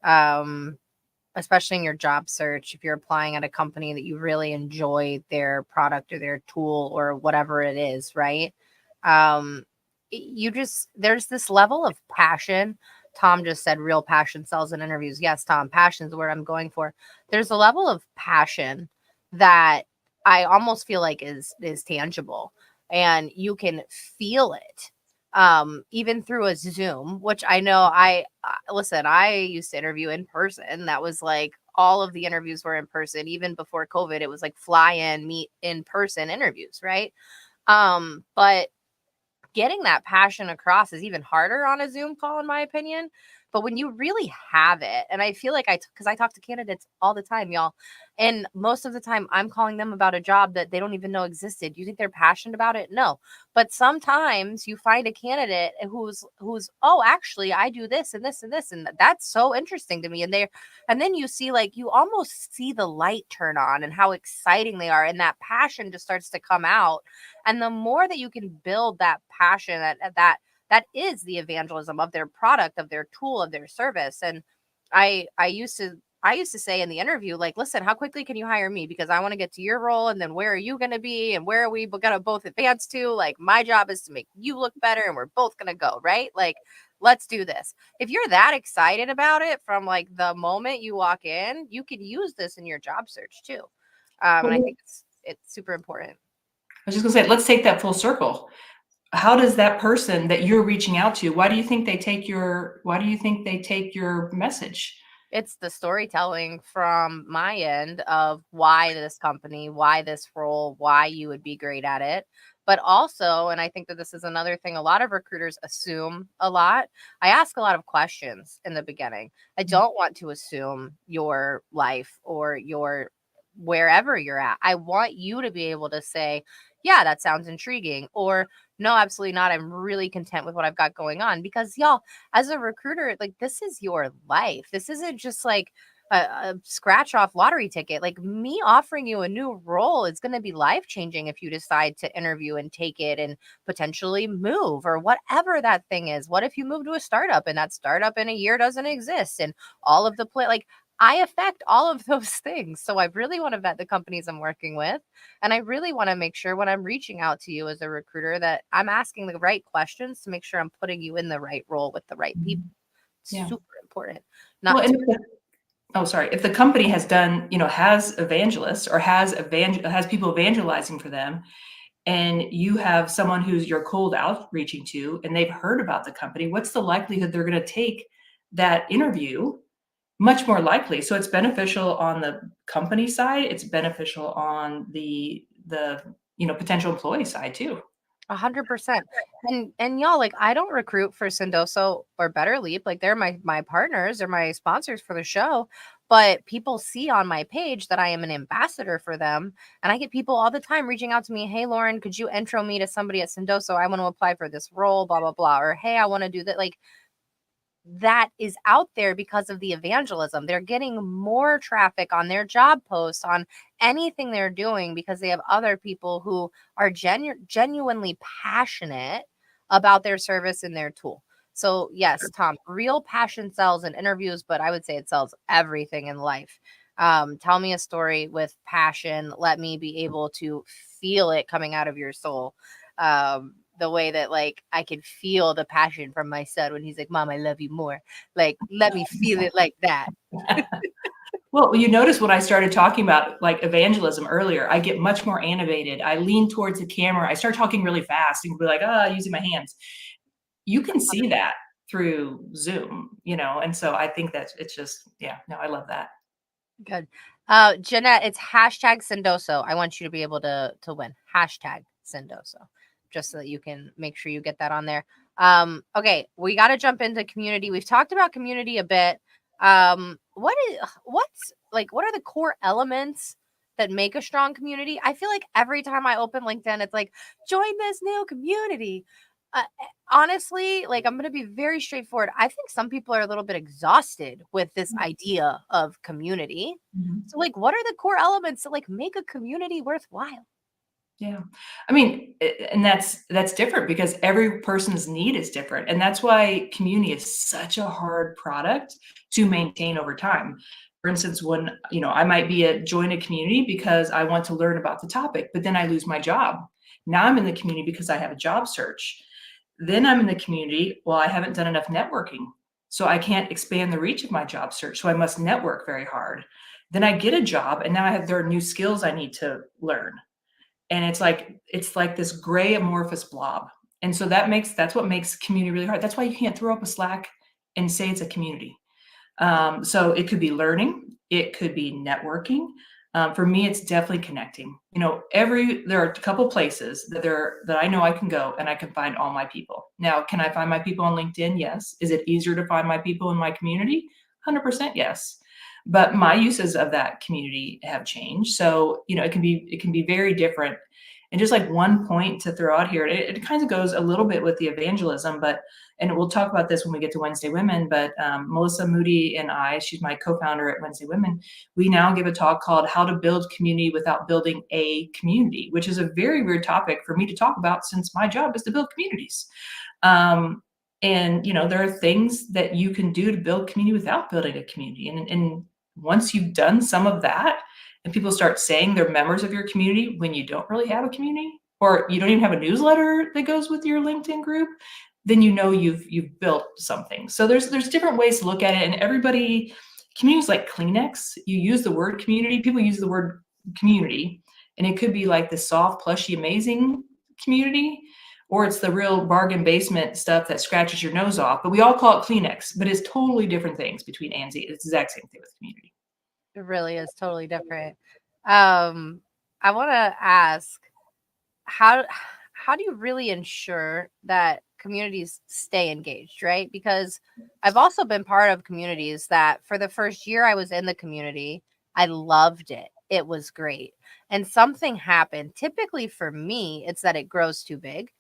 A: especially in your job search, if you're applying at a company that you really enjoy their product or their tool or whatever it is, right? There's this level of passion. Tom just said real passion sells in interviews. Yes, Tom, passion is the word I'm going for. There's a level of passion that I almost feel like is tangible, and you can feel it even through a Zoom, which I know listen, I used to interview in person. That was like all of the interviews were in person. Even before COVID, it was like fly in, meet in person interviews, right? But getting that passion across is even harder on a Zoom call, in my opinion, But when you really have it, and I feel like because I talk to candidates all the time, y'all, and most of the time I'm calling them about a job that they don't even know existed. You think they're passionate about it? No. But sometimes you find a candidate who's, oh, actually, I do this and this and this, and that's so interesting to me. And then you see, like, you almost see the light turn on and how exciting they are, and that passion just starts to come out. And the more that you can build that passion, that is the evangelism of their product, of their tool, of their service. And I used to say in the interview, like, listen, how quickly can you hire me? Because I want to get to your role, and then where are you going to be, and where are we going to both advance to? Like, my job is to make you look better, and we're both going to go, right? Like, let's do this. If you're that excited about it from like the moment you walk in, you could use this in your job search too. And I think it's super important.
B: I was just gonna say, let's take that full circle. How does that person that you're reaching out to, why do you think they take your message?
A: It's the storytelling from my end of why this company, why this role, why you would be great at it. But also, and I think that this is another thing, a lot of recruiters assume a lot. I ask a lot of questions in the beginning. I don't want to assume your life or your wherever you're at. I want you to be able to say, yeah, that sounds intriguing, or no, absolutely not. I'm really content with what I've got going on. Because y'all, as a recruiter, like, this is your life. This isn't just like a scratch off lottery ticket. Like, me offering you a new role is going to be life changing if you decide to interview and take it and potentially move, or whatever that thing is. What if you move to a startup and that startup in a year doesn't exist, and all of the like, I affect all of those things. So I really want to vet the companies I'm working with. And I really want to make sure when I'm reaching out to you as a recruiter that I'm asking the right questions to make sure I'm putting you in the right role with the right people.
B: Yeah.
A: Super important.
B: If the company has done, has evangelists or has people evangelizing for them, and you have someone who's you're cold outreaching to, and they've heard about the company, what's the likelihood they're going to take that interview? Much more likely. So it's beneficial on the company side. It's beneficial on the potential employee side too.
A: 100%. And y'all, like, I don't recruit for Sendoso or Better Leap. Like, they're my partners, they're my sponsors for the show. But people see on my page that I am an ambassador for them. And I get people all the time reaching out to me. Hey, Lauren, could you intro me to somebody at Sendoso? I want to apply for this role, blah, blah, blah. Or, hey, I want to do that. Like, that is out there because of the evangelism. They're getting more traffic on their job posts, on anything they're doing, because they have other people who are genuinely passionate about their service and their tool. So yes, Tom, real passion sells in interviews, but I would say it sells everything in life. Tell me a story with passion. Let me be able to feel it coming out of your soul. The way that, like, I could feel the passion from my son when he's like, Mom, I love you more. Like, let me feel it like that.
B: Well, you notice when I started talking about like evangelism earlier, I get much more animated. I lean towards the camera. I start talking really fast and be like, using my hands. You can see that through Zoom, and so I think that it's just, I love that.
A: Good. Jeanette, it's hashtag Sendoso. I want you to be able to win. Hashtag Sendoso. Just so that you can make sure you get that on there. Okay, we got to jump into community. We've talked about community a bit. What are the core elements that make a strong community? I feel like every time I open LinkedIn, it's like, join this new community. Honestly, like, I'm going to be very straightforward. I think some people are a little bit exhausted with this idea of community.
B: Mm-hmm.
A: So, like, what are the core elements that, like, make a community worthwhile?
B: Yeah. I mean, and that's different because every person's need is different. And that's why community is such a hard product to maintain over time. For instance, when, I might join a community because I want to learn about the topic, but then I lose my job. Now I'm in the community because I have a job search. Then I'm in the community, well, I haven't done enough networking. So I can't expand the reach of my job search. So I must network very hard. Then I get a job, and now there are new skills I need to learn. And it's like this gray amorphous blob. And so that's what makes community really hard. That's why you can't throw up a Slack and say it's a community. So it could be learning, it could be networking, For me, it's definitely connecting. There are a couple places that I know I can go and I can find all my people. Now, can I find my people on LinkedIn? Yes. Is it easier to find my people in my community? 100% yes. But my uses of that community have changed. So, it can be very different. And just like one point to throw out here, it kind of goes a little bit with the evangelism, and we'll talk about this when we get to Wednesday Women, but Melissa Moody and she's my co-founder at Wednesday Women, we now give a talk called How to Build Community Without Building a Community, which is a very weird topic for me to talk about since my job is to build communities. And there are things that you can do to build community without building a community. And once you've done some of that, and people start saying they're members of your community when you don't really have a community, or you don't even have a newsletter that goes with your LinkedIn group, then you've built something. So there's different ways to look at it, and communities like Kleenex. You use the word community. People use the word community, and it could be like the soft, plushy, amazing community, or it's the real bargain basement stuff that scratches your nose off. But we all call it Kleenex, but it's totally different things between A and Z. It's the exact same thing with community.
A: It really is totally different. I want to ask, how do you really ensure that communities stay engaged, right? Because I've also been part of communities that for the first year I was in the community, I loved it. It was great. And something happened. Typically for me, it's that it grows too big.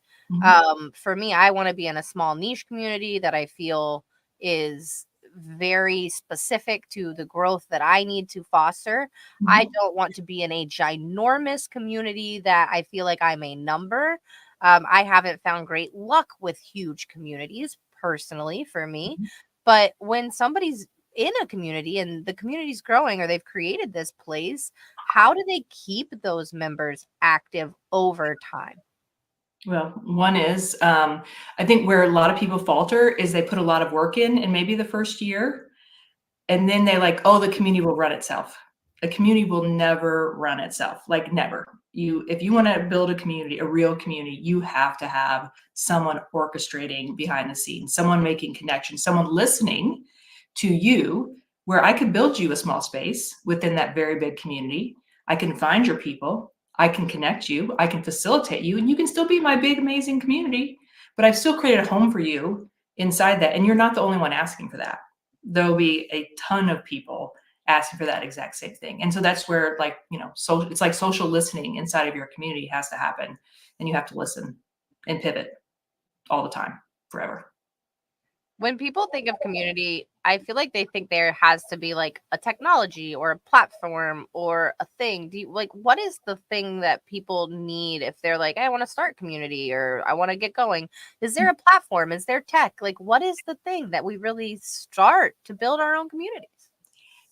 A: For me, I want to be in a small niche community that I feel is very specific to the growth that I need to foster. I don't want to be in a ginormous community that I feel like I'm a number. I haven't found great luck with huge communities personally for me. But when somebody's in a community and the community's growing or they've created this place, how do they keep those members active over time?
B: Well, one is, I think where a lot of people falter is they put a lot of work in maybe the first year, and then they like, oh, the community will run itself. A community will never run itself, like never. If you want to build a community, a real community, you have to have someone orchestrating behind the scenes, someone making connections, someone listening to you, where I could build you a small space within that very big community. I can find your people. I can connect you, I can facilitate you, and you can still be my big, amazing community, but I've still created a home for you inside that. And you're not the only one asking for that. There'll be a ton of people asking for that exact same thing. And so that's where it's like social listening inside of your community has to happen. And you have to listen and pivot all the time, forever.
A: When people think of community, I feel like they think there has to be like a technology or a platform or a thing. What is the thing that people need if they're like, I want to start community or I want to get going? Is there a platform? Is there tech? Like, what is the thing that we really start to build our own communities?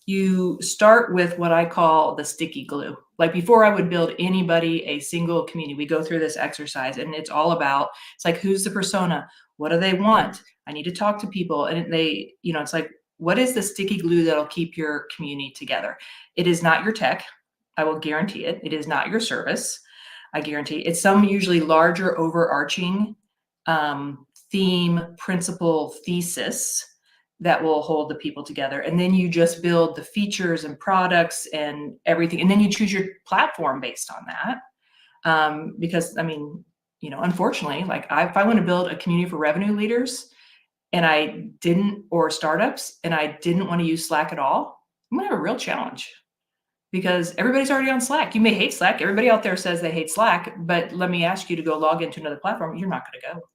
B: You start with what I call the sticky glue. Like before I would build anybody a single community, we go through this exercise and it's like, who's the persona? What do they want? I need to talk to people. And it's like, what is the sticky glue that'll keep your community together? It is not your tech. I will guarantee it. It is not your service. I guarantee it's some usually larger overarching theme, principle, thesis that will hold the people together. And then you just build the features and products and everything. And then you choose your platform based on that. Because unfortunately, like if I want to build a community for revenue leaders or startups, and I didn't want to use Slack at all, I'm going to have a real challenge because everybody's already on Slack. You may hate Slack. Everybody out there says they hate Slack, but let me ask you to go log into another platform. You're not going to go.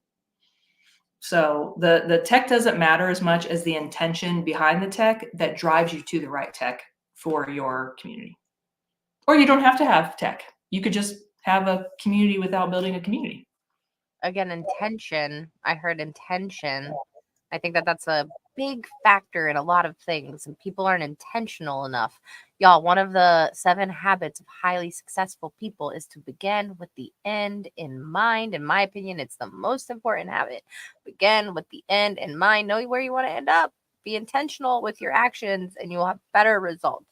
B: So the tech doesn't matter as much as the intention behind the tech that drives you to the right tech for your community. Or you don't have to have tech. You could just have a community without building a community.
A: Again, intention. I heard intention. I think that's a big factor in a lot of things, and people aren't intentional enough. Y'all, one of the 7 habits of highly successful people is to begin with the end in mind. In my opinion, it's the most important habit. Begin with the end in mind. Know where you want to end up. Be intentional with your actions, and you'll have better results.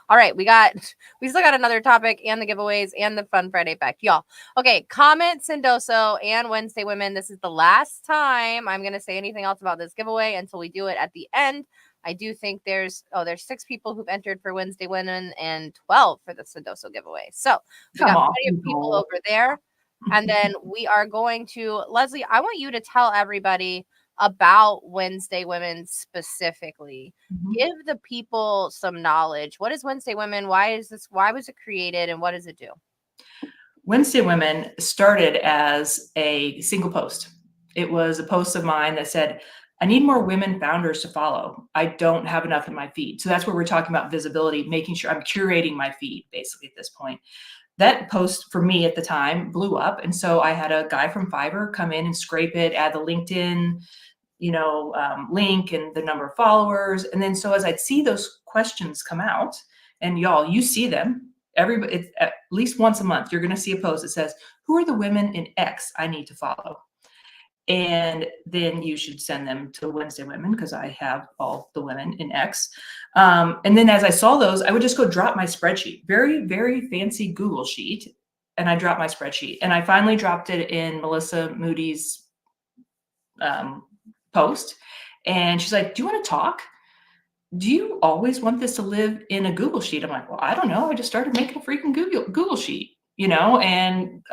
A: All right, we still got another topic and the giveaways and the Fun Friday fact, y'all. Okay, comment Sendoso and Wednesday Women. This is the last time I'm going to say anything else about this giveaway until we do it at the end. I do think there's 6 people who've entered for Wednesday Women and 12 for the Sendoso giveaway. So we got plenty of people over there. And then we are going to, Leslie, I want you to tell everybody about Wednesday Women specifically. Give the people some knowledge. What is Wednesday Women? Why was it created, and what does it do?
B: Wednesday Women started as a single post. It was a post of mine that said, I need more women founders to follow. I don't have enough in my feed. So that's where we're talking about visibility, making sure I'm curating my feed basically at this point. That post for me at the time blew up. And so I had a guy from Fiverr come in and scrape it, add the LinkedIn, link and the number of followers. And then so as I'd see those questions come out, and y'all, you see them, it's at least once a month, you're going to see a post that says, who are the women in X I need to follow? And then you should send them to Wednesday Women because I have all the women in X. And then as I saw those, I would just go drop my spreadsheet, very, very fancy Google sheet. And I dropped my spreadsheet, and I finally dropped it in Melissa Moody's post. And she's like, do you want to talk? Do you always want this to live in a Google sheet? I'm like, well, I don't know. I just started making a freaking Google sheet, and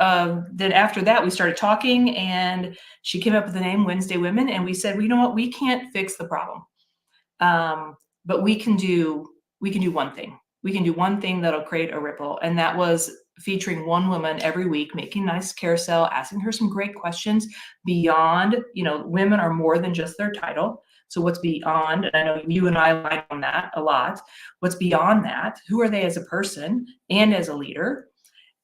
B: then after that, we started talking, and she came up with the name Wednesday Women. And we said, well, you know what? We can't fix the problem. But we can do one thing. We can do one thing that'll create a ripple. And that was featuring one woman every week, making nice carousel, asking her some great questions beyond, women are more than just their title. So what's beyond, and I know you and I line on that a lot, what's beyond that? Who are they as a person and as a leader?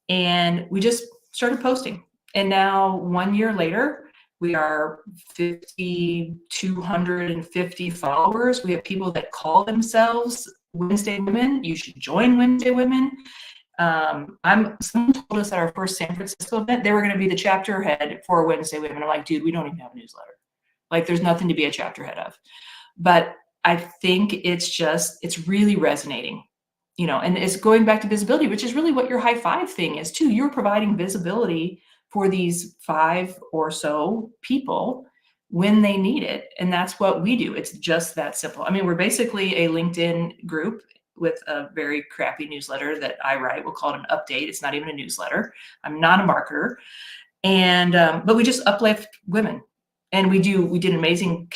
B: And we just started posting. And now 1 year later, we are 5,250 followers. We have people that call themselves Wednesday Women. You should join Wednesday Women. Someone told us at our first San Francisco event, they were going to be the chapter head for Wednesday Women. I'm like, dude, we don't even have a newsletter. Like, there's nothing to be a chapter head of. But I think it's really resonating, and it's going back to visibility, which is really what your high five thing is too. You're providing visibility for these 5 or so people when they need it. And that's what we do. It's just that simple. I mean, we're basically a LinkedIn group with a very crappy newsletter that I write. We'll call it an update. It's not even a newsletter. I'm not a marketer. And, but we just uplift women. And we did an amazing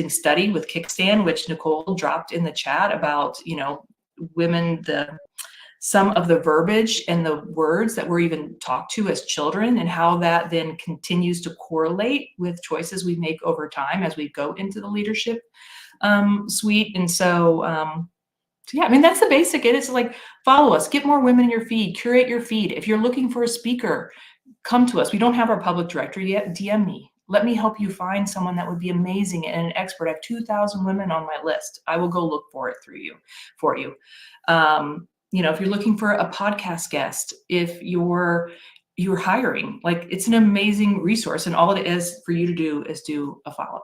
B: study with Kickstand, which Nicole dropped in the chat about, women, some of the verbiage and the words that we're even talked to as children, and how that then continues to correlate with choices we make over time as we go into the leadership suite. And so yeah, I mean, that's the basic. It is like, follow us, get more women in your feed, curate your feed. If you're looking for a speaker, come to us. We don't have our public directory yet. DM me. Let me help you find someone that would be amazing and an expert. I have 2,000 women on my list. I will go look for it for you. If you're looking for a podcast guest, if you're hiring, like, it's an amazing resource, and all it is for you to do is do a follow.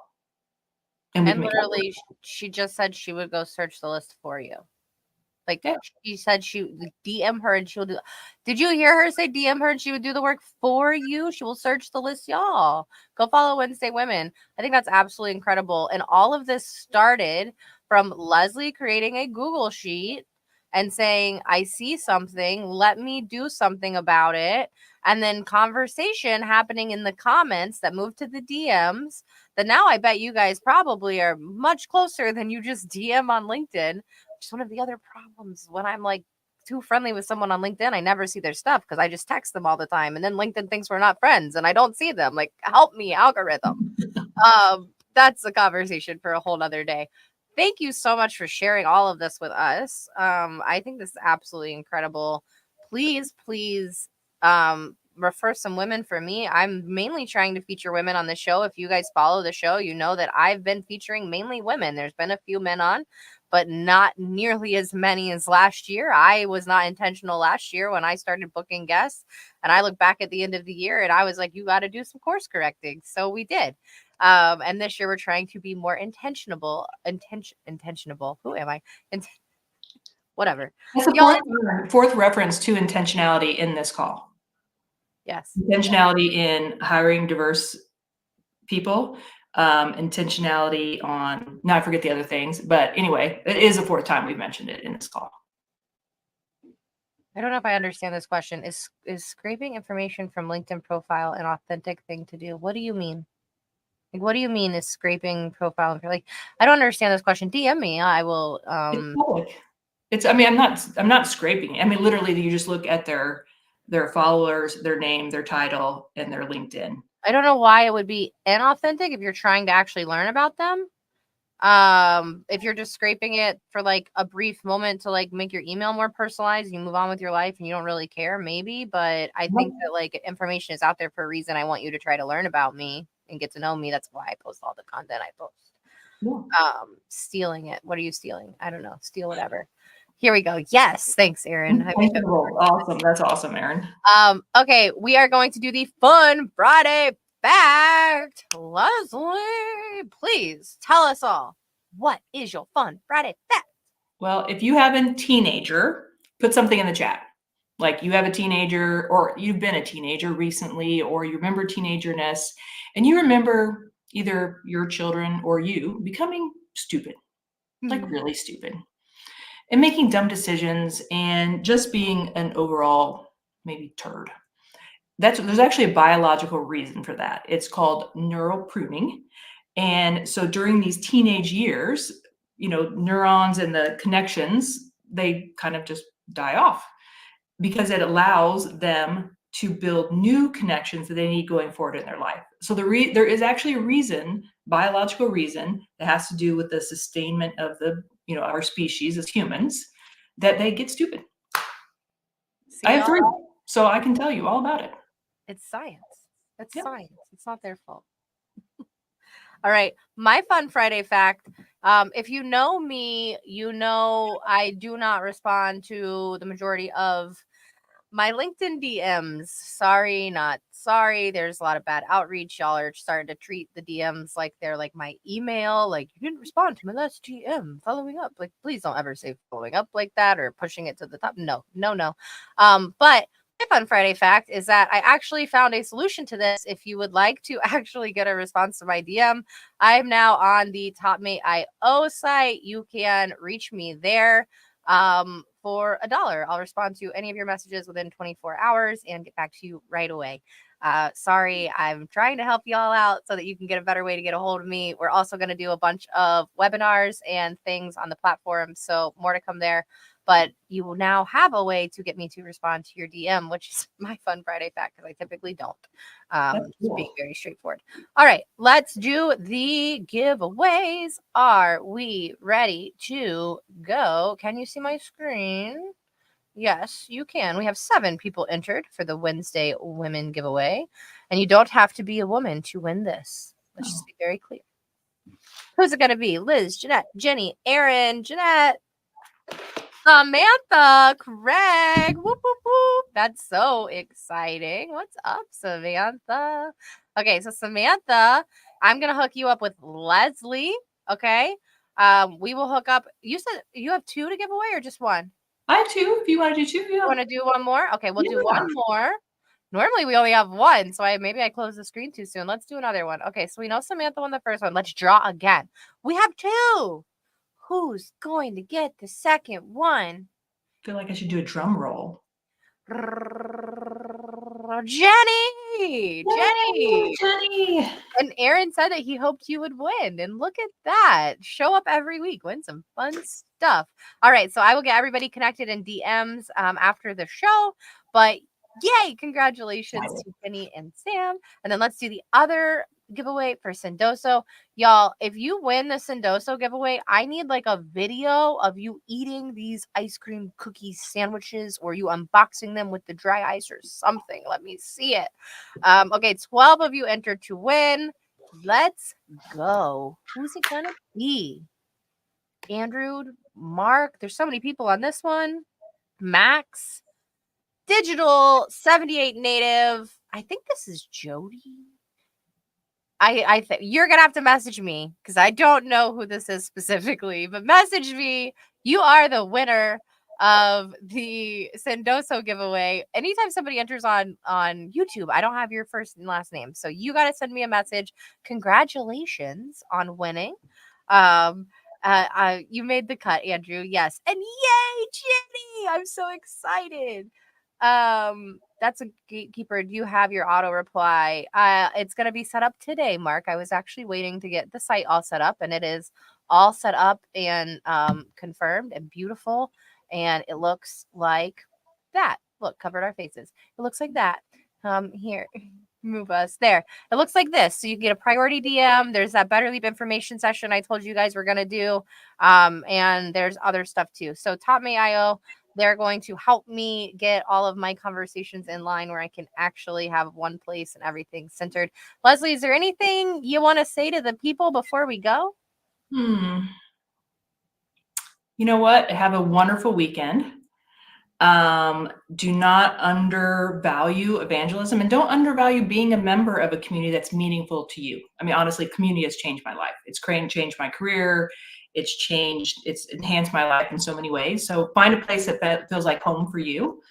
A: And literally, she just said she would go search the list for you. Like, yeah. She said she DM her and she'll do. Did you hear her say DM her and she would do the work for you? She will search the list, y'all. Go follow Wednesday Women. I think that's absolutely incredible. And all of this started from Leslie creating a Google sheet and saying, I see something, let me do something about it. And then conversation happening in the comments that moved to the DMs, that now I bet you guys probably are much closer than you just DM on LinkedIn, which is one of the other problems. When I'm like too friendly with someone on LinkedIn, I never see their stuff because I just text them all the time. And then LinkedIn thinks we're not friends and I don't see them. Like, help me, algorithm. That's a conversation for a whole nother day. Thank you so much for sharing all of this with us. I think this is absolutely incredible. Please, refer some women for me. I'm mainly trying to feature women on the show. If you guys follow the show, you know that I've been featuring mainly women. There's been a few men on, but not nearly as many as last year. I was not intentional last year when I started booking guests. And I look back at the end of the year and I was like, you got to do some course correcting. So we did. And this year we're trying to be more intentionable. Who am I? Whatever.
B: That's the fourth reference to intentionality in this call.
A: Yes.
B: Intentionality in hiring diverse people. intentionality on, now I forget the other things, but anyway, it is the fourth time we've mentioned it in this call.
A: I don't know if I understand this question. Is scraping information from LinkedIn profile an authentic thing to do? What do you mean? Like, what do you mean is scraping profile? Like, I don't understand this question. DM me. I will.
B: It's public. I mean, I'm not scraping it. I mean, literally, you just look at their followers, their name, their title, and their LinkedIn.
A: I don't know why it would be inauthentic if you're trying to actually learn about them. If you're just scraping it for like a brief moment to like make your email more personalized, you move on with your life and you don't really care, maybe. But I think that like information is out there for a reason. I want you to try to learn about me and get to know me. That's why I post all the content I post.
B: Yeah.
A: Stealing it. What are you stealing? I don't know. Steal whatever. Here we go. Yes. Thanks, Aaron.
B: Awesome. That's awesome, Aaron.
A: Okay. We are going to do the Fun Friday Fact. Leslie, please tell us all, what is your Fun Friday Fact?
B: Well, if you have a teenager, put something in the chat. Like you have a teenager, or you've been a teenager recently, or you remember teenagerness, and you remember either your children or you becoming stupid, like really stupid, and making dumb decisions and just being an overall maybe turd. There's actually a biological reason for that. It's called neural pruning. And so during these teenage years, neurons and the connections, they kind of just die off because it allows them to build new connections that they need going forward in their life. So there is actually a reason, biological reason, that has to do with the sustainment of our species as humans, that they get stupid. I have 3, so I can tell you all about it.
A: It's science. It's science. It's not their fault. All right. My Fun Friday fact. If you know me, you know I do not respond to the majority of my LinkedIn DMs. Sorry, not sorry. There's a lot of bad outreach. Y'all are starting to treat the DMs like they're like my email. Like, you didn't respond to my last DM. Following up. Like, please don't ever say following up like that or pushing it to the top. No. But my Fun Friday fact is that I actually found a solution to this. If you would like to actually get a response to my DM, I'm now on the TopMate.io site. You can reach me there for $1. I'll respond to any of your messages within 24 hours and get back to you right away. Sorry, I'm trying to help y'all out so that you can get a better way to get a hold of me. We're also going to do a bunch of webinars and things on the platform, so more to come there. But you will now have a way to get me to respond to your DM, which is my Fun Friday fact, because I typically don't. Just being very straightforward. All right, let's do the giveaways. Are we ready to go? Can you see my screen? Yes, you can. We have 7 people entered for the Wednesday Women giveaway, and you don't have to be a woman to win this. Let's just be very clear. Who's it going to be? Liz, Jeanette, Jenny, Aaron, Jeanette, Samantha, Craig. Whoop, whoop, whoop. That's so exciting. What's up, Samantha? Okay, so Samantha, I'm going to hook you up with Leslie. Okay. We will hook up. You said you have 2 to give away or just 1?
B: I have 2. If you want to do 2, yeah.
A: You want to do 1 more? Okay, we'll do 1 more. Normally we only have 1, so maybe I closed the screen too soon. Let's do another one. Okay, so we know Samantha won the first one. Let's draw again. We have 2. Who's going to get the second one?
B: I feel like I should do a drum roll.
A: Jenny! And Aaron said that he hoped you would win. And look at that. Show up every week. Win some fun stuff. All right. So I will get everybody connected in DMs after the show. But yay. Congratulations to Jenny and Sam. And then let's do the other giveaway for Sendoso. Y'all, if you win the Sendoso giveaway, I need like a video of you eating these ice cream cookie sandwiches or you unboxing them with the dry ice or something. Let me see it. Okay, 12 of you entered to win. Let's go. Who's it gonna be? Andrew, Mark. There's so many people on this one. Max, Digital, 78 Native. I think this is Jody. I think you're gonna have to message me because I don't know who this is specifically, but message me. You are the winner of the Sendoso giveaway. Anytime somebody enters on YouTube, I don't have your first and last name. So you got to send me a message. Congratulations on winning. You made the cut, Andrew. Yes. And yay, Jenny. I'm so excited. That's a gatekeeper. Do you have your auto reply? It's going to be set up today, Mark. I was actually waiting to get the site all set up, and it is all set up and confirmed and beautiful. And it looks like that. Look, covered our faces. It looks like that. Here, move us there. It looks like this. So you can get a priority DM. There's that Better Leap information session I told you guys we're going to do. And there's other stuff too. So Top.me.io, they're going to help me get all of my conversations in line where I can actually have one place and everything centered. Leslie, is there anything you want to say to the people before we go?
B: You know what? Have a wonderful weekend. Do not undervalue evangelism, and don't undervalue being a member of a community that's meaningful to you. I mean, honestly, community has changed my life. It's changed my career. It's enhanced my life in so many ways. So find a place that feels like home for you.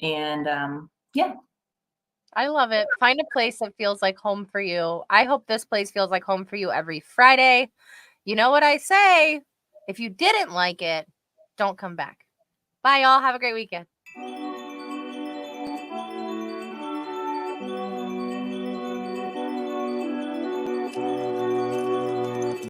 B: And yeah.
A: I love it. Find a place that feels like home for you. I hope this place feels like home for you every Friday. You know what I say? If you didn't like it, don't come back. Bye, y'all. Have a great weekend.